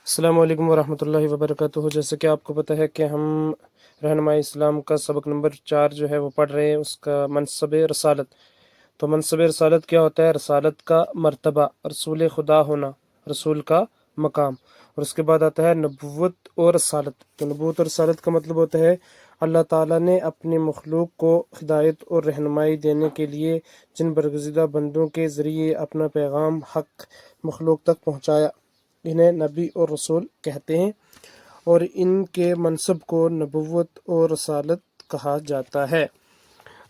السلام علیکم ورحمۃ اللہ وبرکاتہ۔ جیسے کہ آپ کو پتہ ہے کہ ہم رہنمائی اسلام کا سبق نمبر 4 جو ہے وہ پڑھ رہے ہیں، اس کا منصب رسالت۔ تو منصب رسالت کیا ہوتا ہے؟ رسالت کا مرتبہ، رسول خدا ہونا، رسول کا مقام۔ اور اس کے بعد آتا ہے نبوت اور رسالت۔ تو نبوت اور رسالت کا مطلب ہوتا ہے اللہ تعالیٰ نے اپنے مخلوق کو ہدایت اور رہنمائی دینے کے لیے جن برگزیدہ بندوں کے ذریعے اپنا پیغام حق مخلوق تک پہنچایا، انہیں نبی اور رسول کہتے ہیں، اور ان کے منصب کو نبوت اور رسالت کہا جاتا ہے۔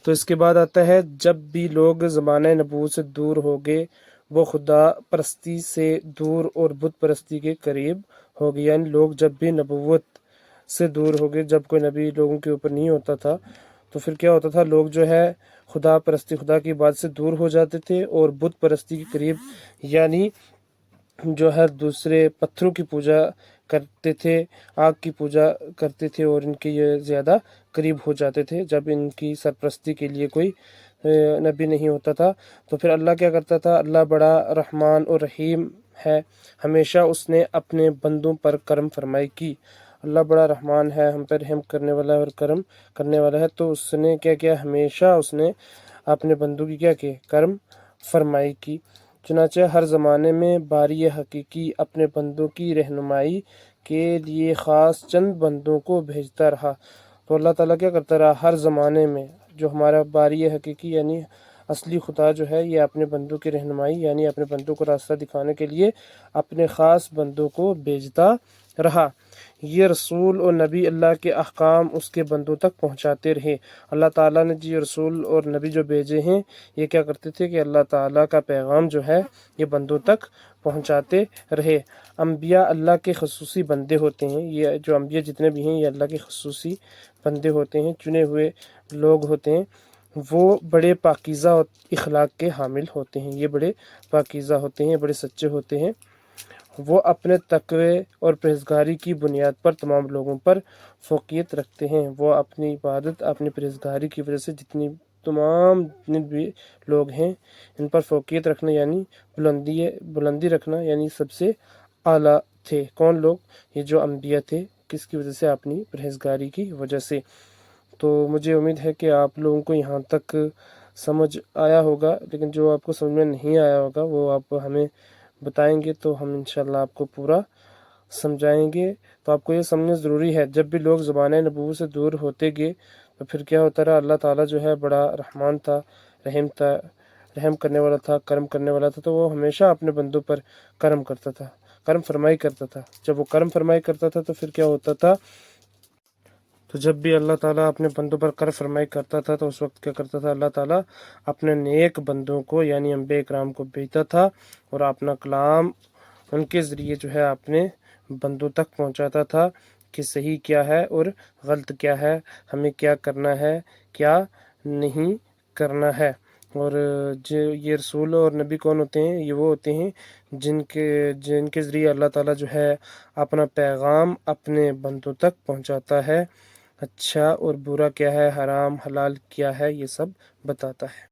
تو اس کے بعد آتا ہے جب بھی لوگ زمانہ نبوت سے دور ہو گئے، وہ خدا پرستی سے دور اور بت پرستی کے قریب ہو گئے۔ یعنی لوگ جب بھی نبوت سے دور ہو گئے، جب کوئی نبی لوگوں کے اوپر نہیں ہوتا تھا، تو پھر کیا ہوتا تھا؟ لوگ جو ہے خدا پرستی، خدا کی بات سے دور ہو جاتے تھے اور بت پرستی کے قریب، یعنی جو ہے دوسرے پتھروں کی پوجا کرتے تھے، آگ کی پوجا کرتے تھے، اور ان کے یہ زیادہ قریب ہو جاتے تھے جب ان کی سرپرستی کے لیے کوئی نبی نہیں ہوتا تھا۔ تو پھر اللہ کیا کرتا تھا؟ اللہ بڑا رحمان اور رحیم ہے، ہمیشہ اس نے اپنے بندوں پر کرم فرمائی کی۔ اللہ بڑا رحمان ہے، ہم پر رحم کرنے والا ہے اور کرم کرنے والا ہے۔ تو اس نے کیا کیا؟ ہمیشہ اس نے اپنے بندوں کی کیا کہ کرم فرمائی کی۔ چنانچہ ہر زمانے میں باری حقیقی اپنے بندوں کی رہنمائی کے لیے خاص چند بندوں کو بھیجتا رہا۔ تو اللہ تعالیٰ کیا کرتا رہا؟ ہر زمانے میں جو ہمارا باری حقیقی یعنی اصلی خدا جو ہے، یہ اپنے بندوں کی رہنمائی یعنی اپنے بندوں کو راستہ دکھانے کے لیے اپنے خاص بندوں کو بھیجتا رہا۔ یہ رسول اور نبی اللہ کے احکام اس کے بندوں تک پہنچاتے رہے۔ اللہ تعالیٰ نے جو رسول اور نبی جو بھیجے ہیں، یہ کیا کرتے تھے کہ اللہ تعالیٰ کا پیغام جو ہے یہ بندوں تک پہنچاتے رہے۔ انبیاء اللہ کے خصوصی بندے ہوتے ہیں۔ یہ جو انبیاء جتنے بھی ہیں، یہ اللہ کے خصوصی بندے ہوتے ہیں، چنے ہوئے لوگ ہوتے ہیں۔ وہ بڑے پاکیزہ اخلاق کے حامل ہوتے ہیں، یہ بڑے پاکیزہ ہوتے ہیں، بڑے سچے ہوتے ہیں۔ وہ اپنے تقوی اور پرہیزگاری کی بنیاد پر تمام لوگوں پر فوقیت رکھتے ہیں۔ وہ اپنی عبادت، اپنی پرہیزگاری کی وجہ سے تمام جتنے بھی لوگ ہیں ان پر فوقیت رکھنا یعنی بلندی رکھنا، یعنی سب سے اعلیٰ تھے۔ کون لوگ؟ یہ جو انبیاء تھے۔ کس کی وجہ سے؟ اپنی پرہیزگاری کی وجہ سے۔ تو مجھے امید ہے کہ آپ لوگوں کو یہاں تک سمجھ آیا ہوگا، لیکن جو آپ کو سمجھ میں نہیں آیا ہوگا وہ آپ ہمیں بتائیں گے تو ہم انشاءاللہ آپ کو پورا سمجھائیں گے۔ تو آپ کو یہ سمجھنا ضروری ہے، جب بھی لوگ زمانہ نبوت سے دور ہوتے گئے تو پھر کیا ہوتا رہا؟ اللہ تعالیٰ جو ہے بڑا رحمان تھا، رحم کرنے والا تھا، کرم کرنے والا تھا، تو وہ ہمیشہ اپنے بندوں پر کرم کرتا تھا، کرم فرمائی کرتا تھا۔ جب وہ کرم فرمائی کرتا تھا تو پھر کیا ہوتا تھا؟ تو جب بھی اللہ تعالیٰ اپنے بندوں پر کرم فرمائی کرتا تھا تو اس وقت کیا کرتا تھا؟ اللہ تعالیٰ اپنے نیک بندوں کو یعنی انبیاء کرام کو بھیجتا تھا اور اپنا کلام ان کے ذریعے جو ہے اپنے بندوں تک پہنچاتا تھا کہ صحیح کیا ہے اور غلط کیا ہے، ہمیں کیا کرنا ہے، کیا نہیں کرنا ہے۔ اور یہ رسول اور نبی کون ہوتے ہیں؟ یہ وہ ہوتے ہیں جن کے ذریعے اللہ تعالیٰ جو ہے اپنا پیغام اپنے بندوں تک پہنچاتا ہے، اچھا اور برا کیا ہے، حرام حلال کیا ہے، یہ سب بتاتا ہے۔